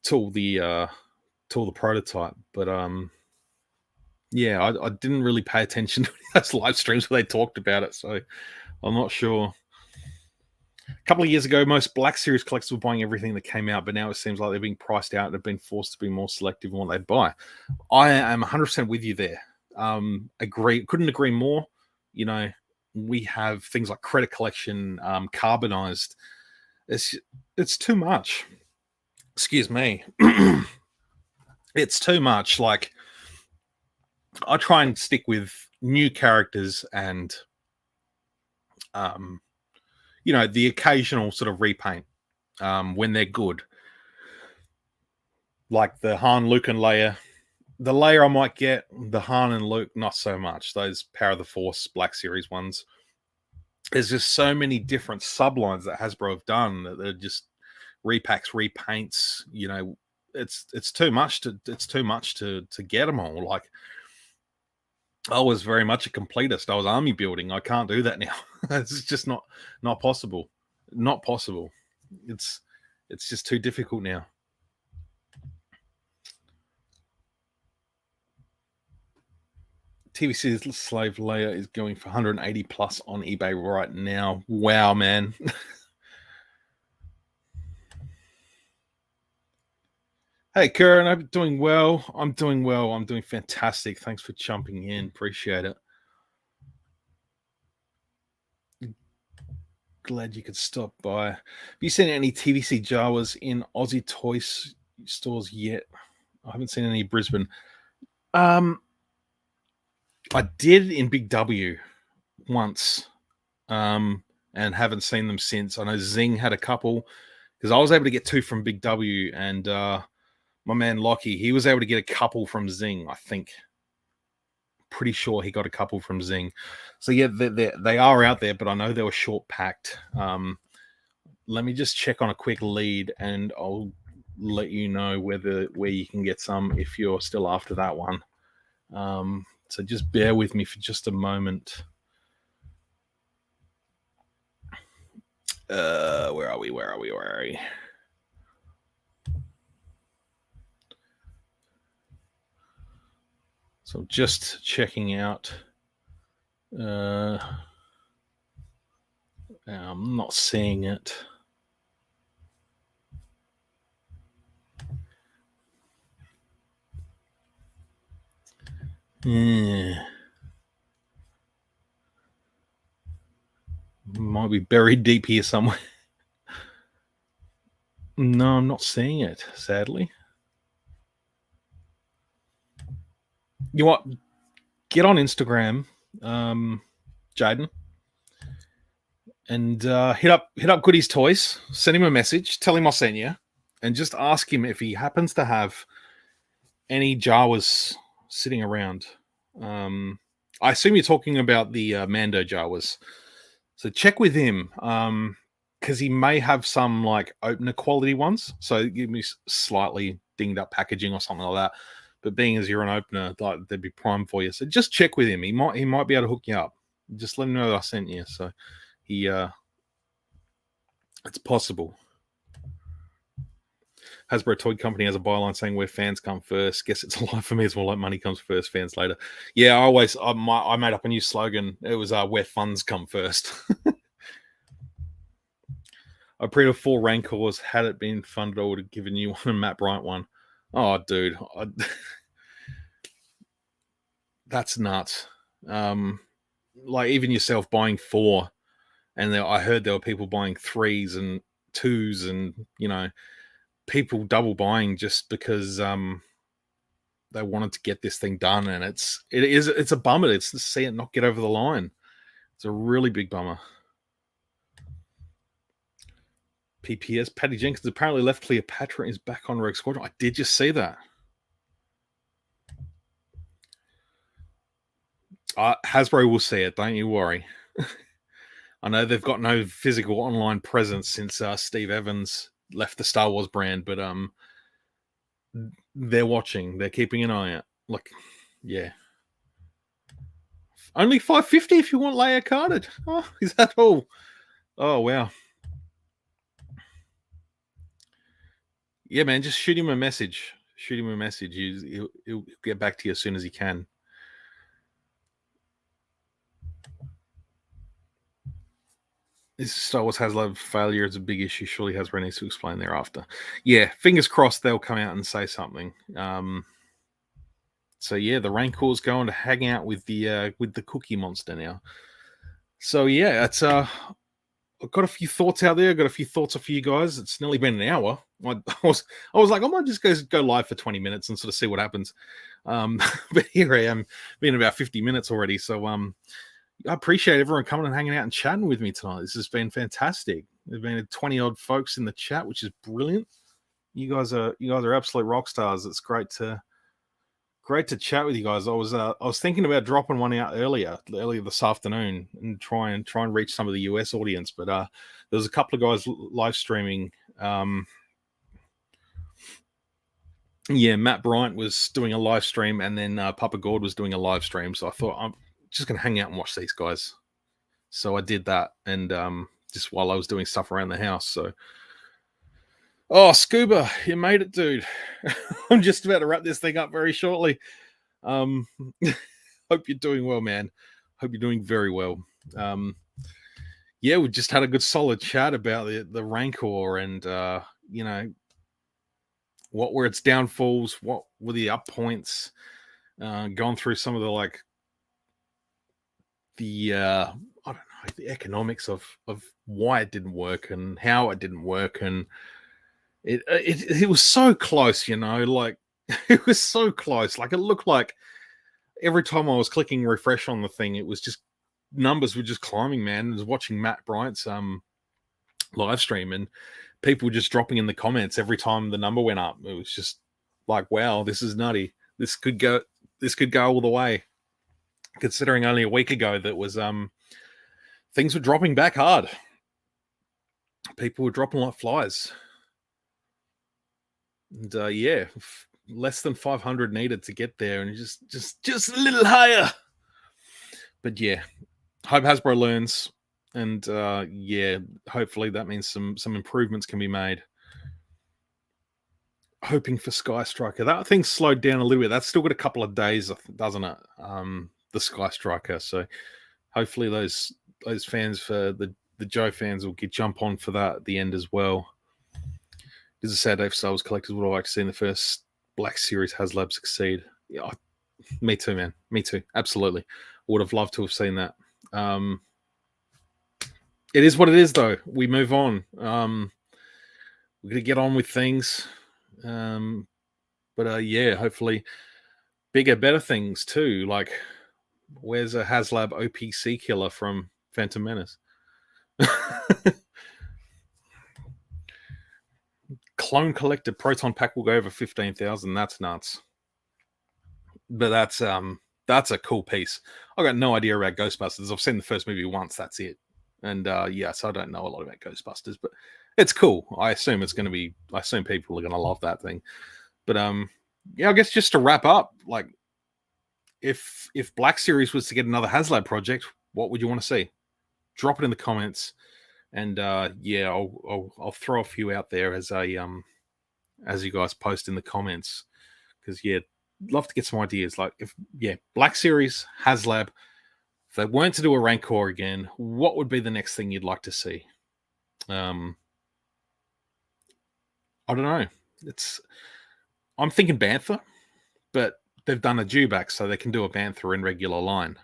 tool the prototype, but yeah, I didn't really pay attention to those live streams where they talked about it, so I'm not sure. A couple of years ago, most Black Series collectors were buying everything that came out, but now it seems like they're being priced out and have been forced to be more selective in what they buy. I am 100% with you there. Couldn't agree more. We have things like Credit Collection, carbonized. It's too much. Excuse me. It's too much. Like, I try and stick with new characters and the occasional sort of repaint when they're good. Like the Han, Luke, and Leia. The Leia I might get, the Han and Luke, not so much. Those Power of the Force Black Series ones. There's just so many different sublines that Hasbro have done that they're just repacks, repaints. It's too much to get them all. Like, I was very much a completist. I was army building. I can't do that now. It's just not possible. Not possible. It's just too difficult now. TVC Slave Leia is going for 180 plus on eBay right now. Wow, man. Hey, Karen, I'm doing well. I'm doing well. I'm doing fantastic. Thanks for jumping in. Appreciate it. Glad you could stop by. Have you seen any TVC Jawas in Aussie toy stores yet? I haven't seen any in Brisbane. I did in Big W once, and haven't seen them since. I know Zing had a couple because I was able to get 2 from Big W, and my man Lockie, he was able to get a couple from Zing, I think. Pretty sure he got a couple from Zing. So yeah, they are out there, but I know they were short packed. Let me just check on a quick lead, and I'll let you know where you can get some if you're still after that one. So just bear with me for just a moment. Where are we? So just checking out. I'm not seeing it. Might be buried deep here somewhere. No, I'm not seeing it, sadly. You know what? Get on Instagram, Jaden, and hit up Goody's Toys. Send him a message. Tell him I sent you, and just ask him if he happens to have any Jawas sitting around. I assume you're talking about the Mando Jawas. So check with him, because he may have some like opener quality ones. So give me slightly dinged up packaging or something like that. But being as you're an opener, like they'd be prime for you. So just check with him. He might be able to hook you up. Just let him know that I sent you. So it's possible. Hasbro Toy Company has a byline saying where fans come first. Guess it's a lie for me. It's more like money comes first, fans later. Yeah, I made up a new slogan. It was where funds come first. I pre-ordered 4 Rancors. Had it been funded, I would have given you one and Matt Bryant one. Oh, dude. That's nuts. Like even yourself buying 4, and I heard there were people buying 3s and 2s, and people double buying just because they wanted to get this thing done, and it's a bummer. It's to see it not get over the line. It's a really big bummer. PPS, Patty Jenkins apparently left Cleopatra and is back on Rogue Squadron. I did just see that. Hasbro will see it, don't you worry. I know they've got no physical online presence since Steve Evans left the Star Wars brand, but they're watching. They're keeping an eye out. Like, yeah. Only $5.50 if you want Leia carded. Oh, is that all? Oh, wow. Yeah, man, just shoot him a message. Shoot him a message. He'll get back to you as soon as he can. This Star Wars Haslab failure is a big issue. Surely Hasbro needs to explain thereafter. Yeah, fingers crossed they'll come out and say something. So yeah, the Rancor's going to hang out with the Cookie Monster now. So yeah, it's I've got a few thoughts out there. I've got a few thoughts for you guys. It's nearly been an hour. I was like, I might just go live for 20 minutes and sort of see what happens. But here I am, been about 50 minutes already. So I appreciate everyone coming and hanging out and chatting with me tonight. This has been fantastic. There's been 20 odd folks in the chat, which is brilliant. You guys are absolute rock stars. It's great to chat with you guys. I was thinking about dropping one out earlier this afternoon and try and reach some of the US audience, but there was a couple of guys live streaming. Yeah, Matt Bryant was doing a live stream, and then Papa Gord was doing a live stream. So I thought I'm just gonna hang out and watch these guys. So I did that, and just while I was doing stuff around the house. So, oh, Scuba, you made it, dude. I'm just about to wrap this thing up very shortly. Hope you're doing well, man. Hope you're doing very well. Yeah, we just had a good solid chat about the Rancor and you know, what were its downfalls, what were the up points, gone through some of the I don't know, the economics of why it didn't work and how it didn't work, and it was so close, you know, like it was so close. Like it looked like every time I was clicking refresh on the thing, it was just numbers were just climbing, man. I was watching Matt Bryant's live stream, and people were just dropping in the comments every time the number went up. It was just like, wow, this is nutty. This could go all the way. Considering only a week ago that was things were dropping back hard. People were dropping like flies. And yeah, less than 500 needed to get there, and just a little higher. But yeah, hope Hasbro learns, and yeah, hopefully that means some improvements can be made. Hoping for Sky Striker. That thing slowed down a little bit. That's still got a couple of days, doesn't it? The Sky Striker. So hopefully those fans, for the Joe fans, will jump on for that at the end as well. It's a sad day for Star Wars collectors. Would I like to see in the first Black Series Haslab succeed? Yeah, me too, man. Me too. Absolutely. Would have loved to have seen that. It is what it is, though. We move on. We're going to get on with things. But yeah, hopefully bigger, better things too. Like, where's a Haslab OPC killer from Phantom Menace? Clone collected proton pack will go over 15,000. That's nuts. But that's a cool piece. I got no idea about Ghostbusters. I've seen the first movie once. That's it. And yes, I don't know a lot about Ghostbusters, but it's cool. I assume it's going to be. I assume people are going to love that thing. But yeah, I guess just to wrap up, like, if Black Series was to get another Haslab project, what would you want to see? Drop it in the comments, and yeah, I'll throw a few out there as you guys post in the comments, because yeah, love to get some ideas. Like, if Black Series Haslab, if they weren't to do a Rancor again, what would be the next thing you'd like to see? I don't know. I'm thinking Bantha, but they've done a dewback, so they can do a Bantha in regular line.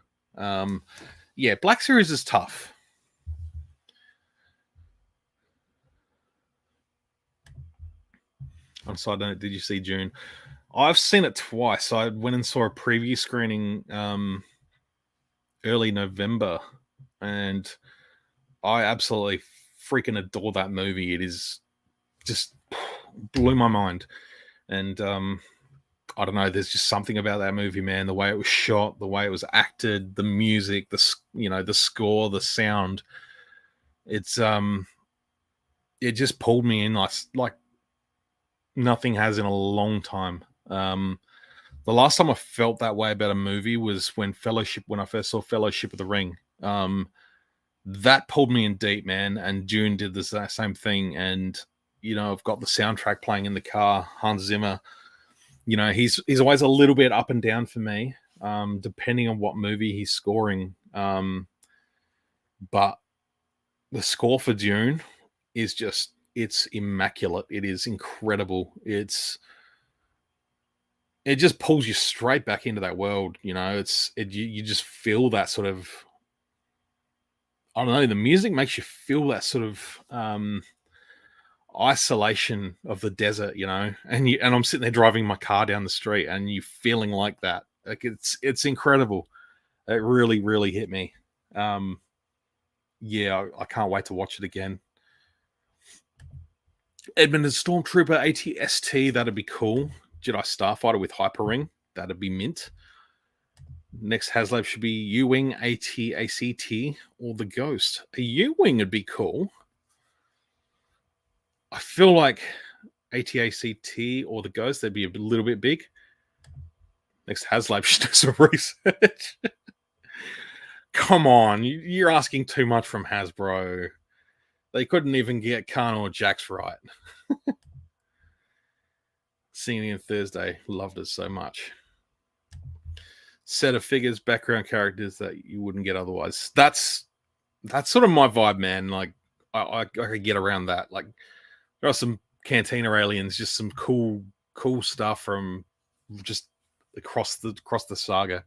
Yeah, Black Series is tough. On side note, did you see June? I've seen it twice. I went and saw a preview screening early November, and I absolutely freaking adore that movie. It is just blew my mind. And I don't know, there's just something about that movie, man. The way it was shot, the way it was acted, the music, the score, the sound. It's it just pulled me in like nothing has in a long time. The last time I felt that way about a movie was when I first saw Fellowship of the Ring. That pulled me in deep, man. And June did the same thing. And I've got the soundtrack playing in the car. Hans Zimmer. He's always a little bit up and down for me, depending on what movie he's scoring. But the score for Dune is it's immaculate. It is incredible. It just pulls you straight back into that world. You just feel that sort of, I don't know, the music makes you feel that sort of isolation of the desert, and I'm sitting there driving my car down the street and you feeling like that. Like it's incredible. It really, really hit me. Yeah, I can't wait to watch it again. Edmund as Stormtrooper ATST, that'd be cool. Jedi Starfighter with Hyper Ring, that'd be mint. Next Haslab should be U-Wing AT-ACT or the Ghost. A U-Wing would be cool. I feel like AT-ACT or the Ghost, they'd be a little bit big. Next Haslab should do some research. Come on, you're asking too much from Hasbro. They couldn't even get Khan or Jax right. Seeing it Thursday, loved it so much. set of figures, background characters that you wouldn't get otherwise. That's sort of my vibe, man. Like I could get around that. Like there are some Cantina aliens, just some cool stuff from just across the saga.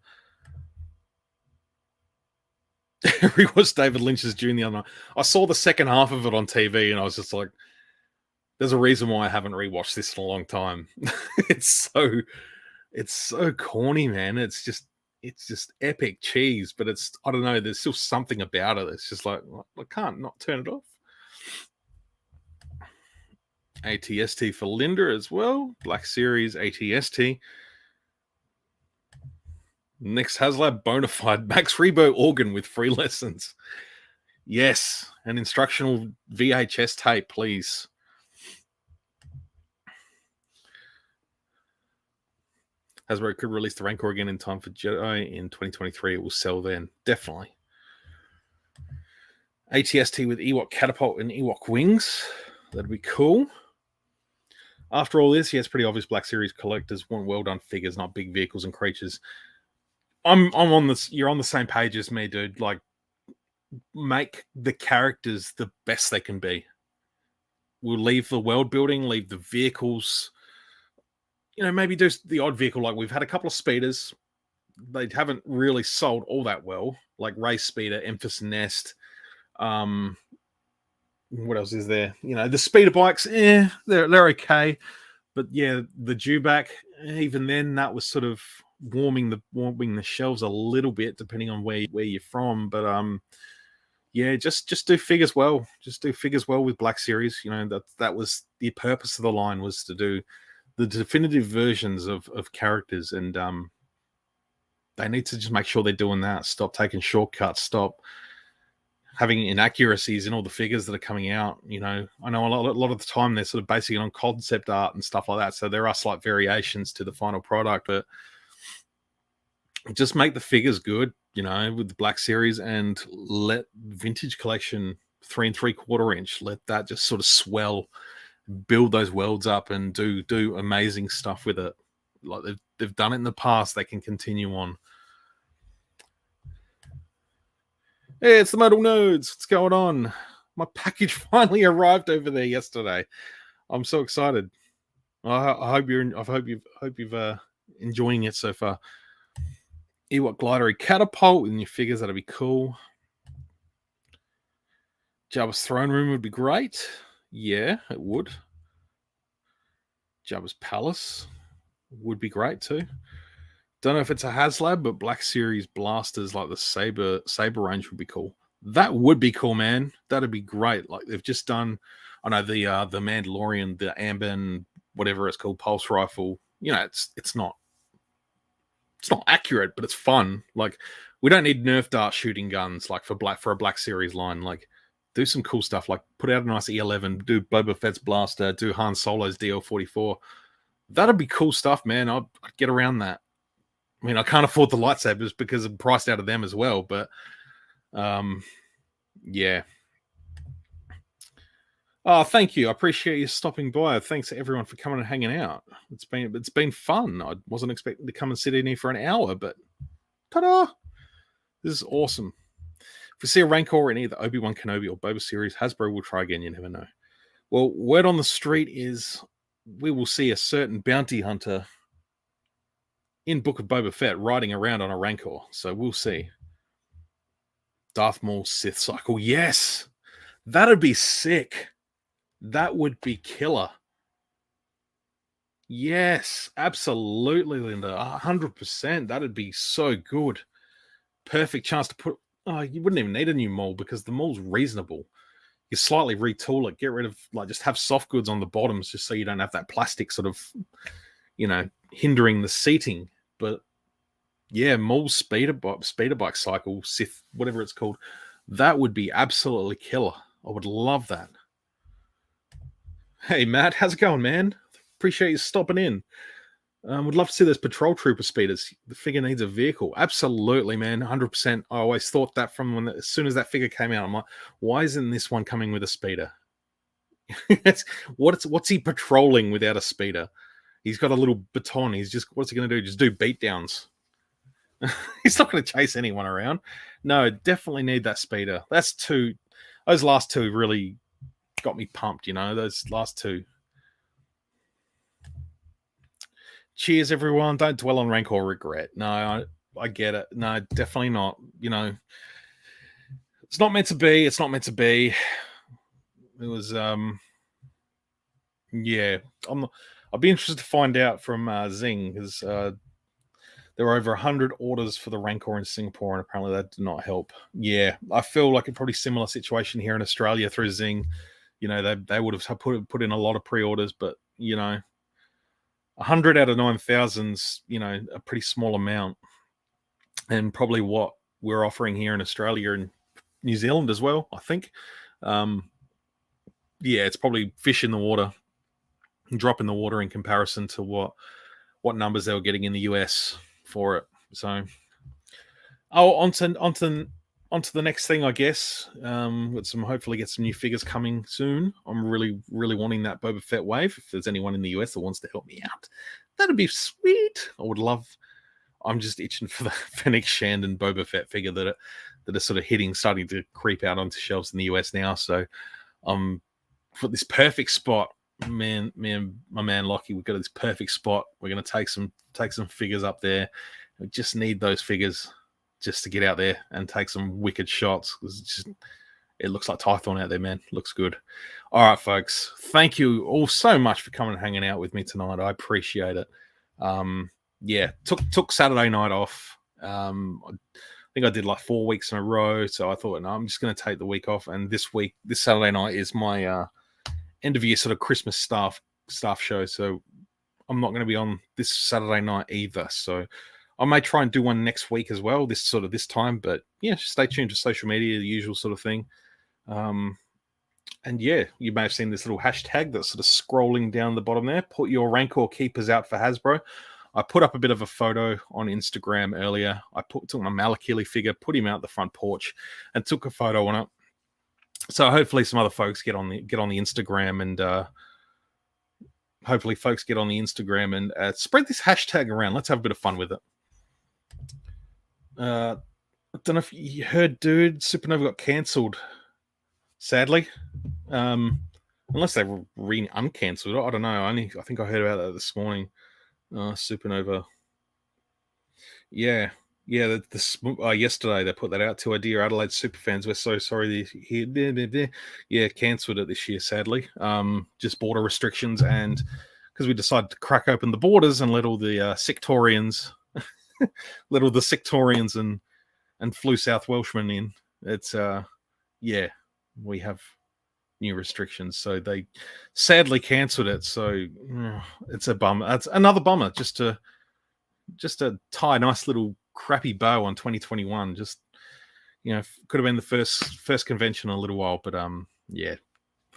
Rewatched David Lynch's Dune the other night. I saw the second half of it on TV, and I was just like, "There's a reason why I haven't rewatched this in a long time." it's so corny, man. It's just epic cheese, but I don't know. There's still something about it. It's just like I can't not turn it off. ATST for Linda as well. Black Series ATST. Next Haslab Bonafide Max Rebo organ with free lessons. Yes, an instructional VHS tape, please. Hasbro could release the Rancor again in time for Jedi in 2023. It will sell then. Definitely. ATST with Ewok Catapult and Ewok Wings. That'd be cool. After all this, yes, pretty obvious Black Series collectors want well-done figures, not big vehicles and creatures. I'm on this. You're on the same page as me, dude. Like, make the characters the best they can be. We'll leave the world building, leave the vehicles. You know, maybe do the odd vehicle. Like we've had a couple of speeders. They haven't really sold all that well. Like Race Speeder, Emphas Nest. What else is there? You know, the speeder bikes, they're okay. But yeah, the Dewback, even then, that was sort of warming the shelves a little bit, depending on where you're from. But yeah, just do figures well. Just do figures well with Black Series. You know, that was the purpose of the line, was to do the definitive versions of characters, and they need to just make sure they're doing that. Stop taking shortcuts. Stop having inaccuracies in all the figures that are coming out. You know, I know a lot of the time they're sort of basing it on concept art and stuff like that. So there are slight variations to the final product, but just make the figures good, you know, with the Black Series, and let Vintage Collection 3 3/4 inch, let that just sort of swell, build those worlds up, and do amazing stuff with it. Like they've done it in the past, they can continue on. Hey, it's the Modal Nerds. What's going on? My package finally arrived over there yesterday. I'm so excited. I hope you've enjoying it so far. Ewok Glider Catapult in your figures, that'd be cool. Jabba's throne room would be great. Yeah, it would. Jabba's palace would be great too. Don't know if it's a Haslab, but Black Series blasters like the Saber range would be cool. That would be cool, man. That'd be great. Like they've just done, I know the Mandalorian, the Amban, whatever it's called, pulse rifle. You know, it's not accurate, but it's fun. Like we don't need Nerf dart shooting guns like for a Black Series line. Like do some cool stuff. Like put out a nice E11, do Boba Fett's blaster, do Han Solo's DL-44. That'd be cool stuff, man. I'd get around that. I mean, I can't afford the lightsabers because I'm priced out of them as well, but yeah. Oh, thank you. I appreciate you stopping by. Thanks to everyone for coming and hanging out. It's been fun. I wasn't expecting to come and sit in here for an hour, but ta-da! This is awesome. If we see a Rancor in either Obi-Wan Kenobi or Boba Series, Hasbro will try again. You never know. Well, word on the street is we will see a certain bounty hunter in Book of Boba Fett riding around on a Rancor. So we'll see. Darth Maul Sith Cycle. Yes! That'd be sick. That would be killer. Yes, absolutely, Linda. 100%. That'd be so good. Perfect chance to put... Oh, you wouldn't even need a new Maul because the Maul's reasonable. You slightly retool it. Get rid of... Like, just have soft goods on the bottoms just so you don't have that plastic sort of, you know, hindering the seating. But yeah, Maul's speeder bike cycle, Sith, whatever it's called, that would be absolutely killer. I would love that. Hey, Matt, how's it going, man? Appreciate you stopping in. Would love to see those patrol trooper speeders. The figure needs a vehicle. Absolutely, man. 100%. I always thought that from as soon as that figure came out. I'm like, why isn't this one coming with a speeder? What's he patrolling without a speeder? He's got a little baton. What's he going to do? Just do beatdowns. He's not going to chase anyone around. No, definitely need that speeder. Those last two really got me pumped, those last two. Cheers, everyone. Don't dwell on rank or regret. No, I get it. No, definitely not. It's not meant to be. It's not meant to be. It was, yeah. I'll be interested to find out from Zing, because there were over 100 orders for the Rancor in Singapore, and apparently that did not help. Yeah, I feel like a pretty similar situation here in Australia through Zing. They would have put in a lot of pre-orders, but 100 out of 9,000's a pretty small amount, and probably what we're offering here in Australia and New Zealand as well, I think. Yeah, it's probably fish in the water, drop in the water in comparison to what numbers they were getting in the US for it. So, on to the next thing, I guess. Hopefully get some new figures coming soon. I'm really, really wanting that Boba Fett wave. If there's anyone in the US that wants to help me out, that'd be sweet. I would love. I'm just itching for the Fennec Shand and Boba Fett figure that are sort of starting to creep out onto shelves in the US now. So, for this perfect spot, my man Lockie, we've got this perfect spot. We're going to take some figures up there. We just need those figures just to get out there and take some wicked shots. It looks like Tython out there, man. Looks good. All right, folks. Thank you all so much for coming and hanging out with me tonight. I appreciate it. Yeah, took Saturday night off. I think I did like 4 weeks in a row. So I thought, no, I'm just going to take the week off. And this Saturday night is my end of year sort of Christmas staff show. So I'm not going to be on this Saturday night either. So I may try and do one next week as well, this time. But yeah, stay tuned to social media, the usual sort of thing. And yeah, you may have seen this little hashtag that's sort of scrolling down the bottom there. Put your Rancor keepers out for Hasbro. I put up a bit of a photo on Instagram earlier. I took my Malakili figure, put him out the front porch, and took a photo on it. So hopefully some other folks get on the Instagram, and hopefully folks get on the Instagram and spread this hashtag around. Let's have a bit of fun with it. I don't know if you heard, dude, Supernova got cancelled. Sadly, unless they uncancelled it, I don't know. I think I heard about that this morning. Supernova. Yeah. Yesterday they put that out to our dear Adelaide superfans. We're so sorry. Yeah, cancelled it this year, sadly. Just border restrictions, and because we decided to crack open the borders and let all the Sectorians, and flew South Welshmen in. It's we have new restrictions, so they sadly cancelled it. So it's a bummer. It's another bummer. Just to tie a nice little crappy bow on 2021. Just could have been the first convention in a little while, but yeah,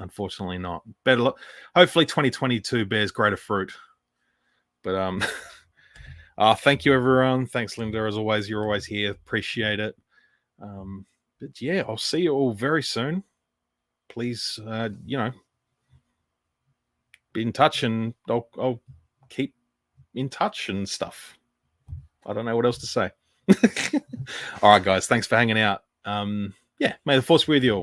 unfortunately not. Better hopefully 2022 bears greater fruit. But thank you, everyone. Thanks, Linda, as always. You're always here. Appreciate it. But yeah, I'll see you all very soon. Please, be in touch, and I'll keep in touch and stuff. I don't know what else to say. All right, guys. Thanks for hanging out. Yeah, may the force be with you all.